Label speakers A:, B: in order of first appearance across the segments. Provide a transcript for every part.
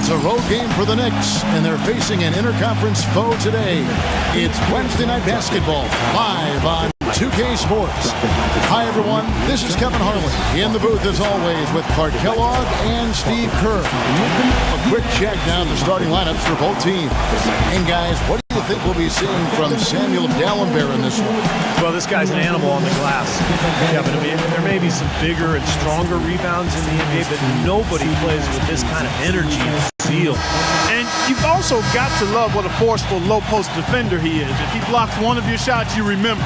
A: It's a road game for the Knicks, and they're facing an interconference foe today. It's Wednesday Night Basketball, live on 2K Sports. Hi, everyone. This is Kevin Harlan in the booth, as always, with Clark Kellogg and Steve Kerr. A quick check down the starting lineups for both teams. And, guys, what do you think we'll be seeing from Samuel Dalembert in this one?
B: Well, this guy's an animal on the glass. Yeah, but I mean, there may be some bigger and stronger rebounds in the NBA, but nobody plays with this kind of energy and zeal.
C: And you've also got to love what a forceful low-post defender he is. If he blocks one of your shots, you remember.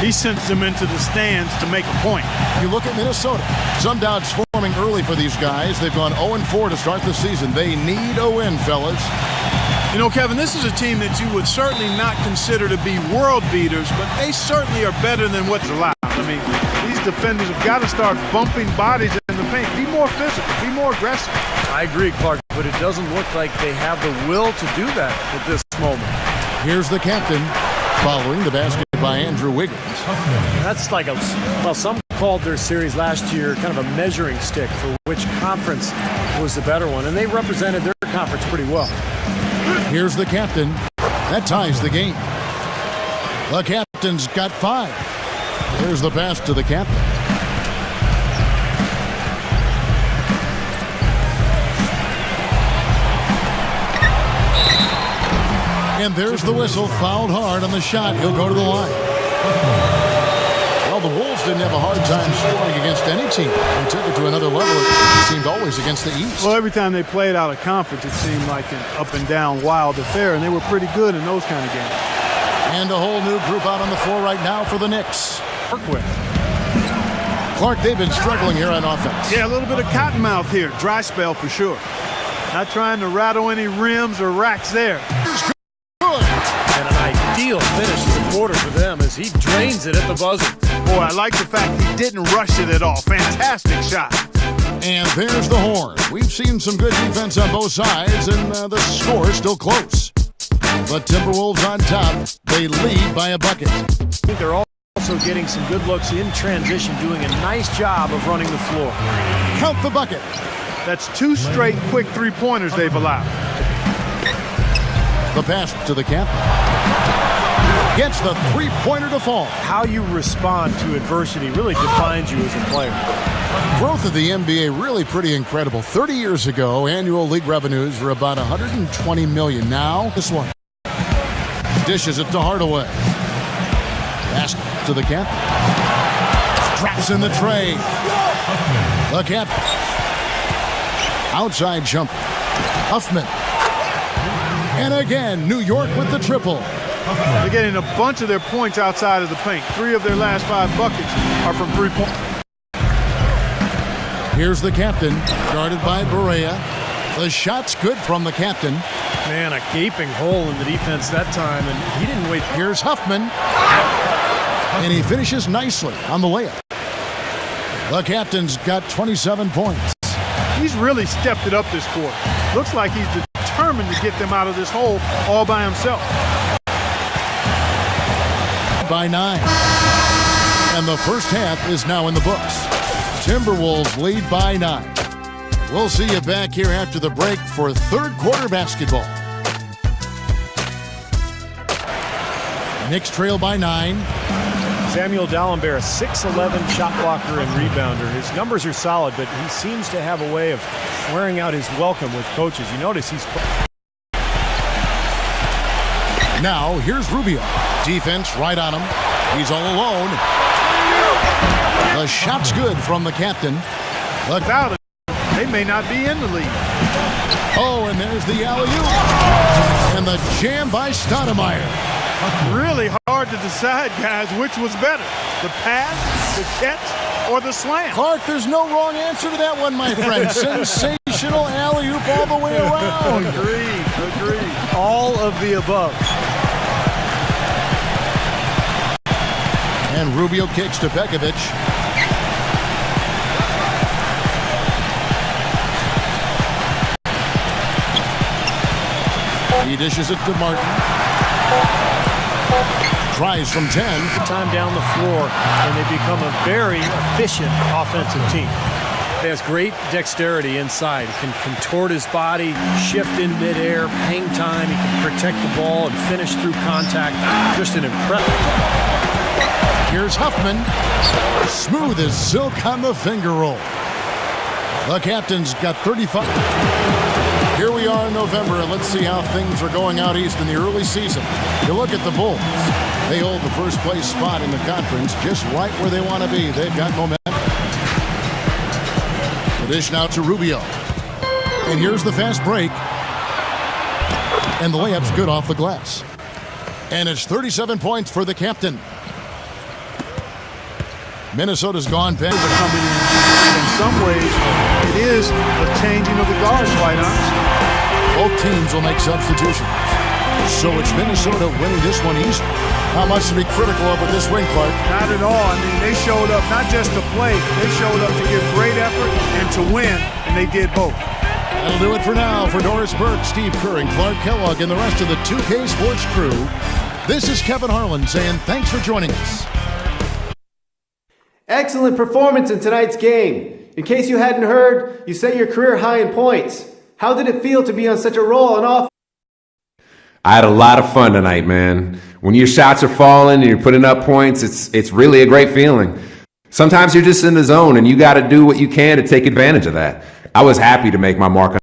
C: He sends them into the stands to make a point.
A: You look at Minnesota. Some doubts forming early for these guys. They've gone 0-4 to start the season. They need a win, fellas.
C: You know, Kevin, this is a team that you would certainly not consider to be world beaters, but they certainly are better than what's allowed. I mean, these defenders have got to start bumping bodies in the paint. Be more physical. Be more aggressive.
B: I agree, Clark, but it doesn't look like they have the will to do that at this moment.
A: Here's the captain following the basket by Andrew Wiggins.
B: That's like well, some called their series last year kind of a measuring stick for which conference was the better one, and they represented their conference pretty well.
A: Here's the captain. That ties the game. The captain's got 5. Here's the pass to the captain. And there's the whistle. Fouled hard on the shot. He'll go to the line. Well, the Wolves didn't have a hard time scoring against any team. They took it to another level. It seemed always against the East.
C: Well, every time they played out of conference, it seemed like an up-and-down wild affair, and they were pretty good in those kind of games.
A: And a whole new group out on the floor right now for the Knicks.
C: Work with.
A: Clark, they've been struggling here on offense.
C: Yeah, a little bit of cottonmouth here. Dry spell for sure. Not trying to rattle any rims or racks there.
B: And an ideal finish to the quarter for them as he drains it at the buzzer.
C: Boy, I like the fact he didn't rush it at all. Fantastic shot.
A: And there's the horn. We've seen some good defense on both sides, and the score is still close. But Timberwolves on top. They lead by a bucket.
B: I think they're also getting some good looks in transition, doing a nice job of running the floor.
A: Count the bucket.
C: That's 2 straight quick three-pointers they've allowed.
A: The pass to the captain. Gets the three-pointer to fall.
B: How you respond to adversity really defines you as a player.
A: Growth of the NBA really pretty incredible. 30 years ago, annual league revenues were about $120 million. Now, this one. Dishes it to Hardaway. Pass to the captain. Drops in the tray. The captain. Outside jumper. Huffman. And again, New York with the triple.
C: They're getting a bunch of their points outside of the paint. 3 of their last 5 buckets are from 3-point.
A: Here's the captain, guarded by Barea. The shot's good from the captain.
B: Man, a gaping hole in the defense that time, and he didn't wait.
A: Here's Huffman. And he finishes nicely on the layup. The captain's got 27 points.
C: He's really stepped it up this quarter. Looks like he's determined to get them out of this hole all by himself.
A: By 9. And the first half is now in the books. Timberwolves lead by 9. We'll see you back here after the break for third quarter basketball. Knicks trail by 9.
B: Samuel Dalembert, a 6'11" shot blocker and rebounder. His numbers are solid, but he seems to have a way of wearing out his welcome with coaches. You notice he's...
A: Now, here's Rubio. Defense right on him. He's all alone. The shot's good from the captain.
C: Without it, they may not be in the lead.
A: Oh, and there's the alley-oop. And the jam by Stoudemire.
C: Really hard to decide, guys, which was better. The pass, the catch, or the slam.
A: Clark, there's no wrong answer to that one, my friend. Sensational alley-oop all the way around.
C: Agreed.
B: All of the above.
A: And Rubio kicks to Pekovic. He dishes it to Martin. Tries from 10.
B: Time down the floor, and they become a very efficient offensive team. He has great dexterity inside. He can contort his body, shift in midair, hang time. He can protect the ball and finish through contact. Just an impressive.
A: Here's Huffman. Smooth as silk on the finger roll. The captain's got 35. Here we are in November, and let's see how things are going out east in the early season. You look at the Bulls. They hold the first place spot in the conference just right where they want to be. They've got momentum. The dish now to Rubio. And here's the fast break. And the layup's good off the glass. And it's 37 points for the captain. Minnesota's gone back.
C: In some ways, it is a changing of the guards, quite honestly.
A: Both teams will make substitutions. So it's Minnesota winning this one easy. How much to be critical of with this win, Clark?
C: Not at all. I mean, they showed up not just to play, they showed up to give great effort and to win, and they did both.
A: That'll do it for now. For Doris Burke, Steve Kerr, and Clark Kellogg, and the rest of the 2K Sports crew, this is Kevin Harlan saying thanks for joining us.
D: Excellent performance in tonight's game. In case you hadn't heard, you set your career high in points. How did it feel to be on such a roll on offense?
E: I had a lot of fun tonight, man. When your shots are falling and you're putting up points, it's really a great feeling. Sometimes you're just in the zone and you got to do what you can to take advantage of that. I was happy to make my mark on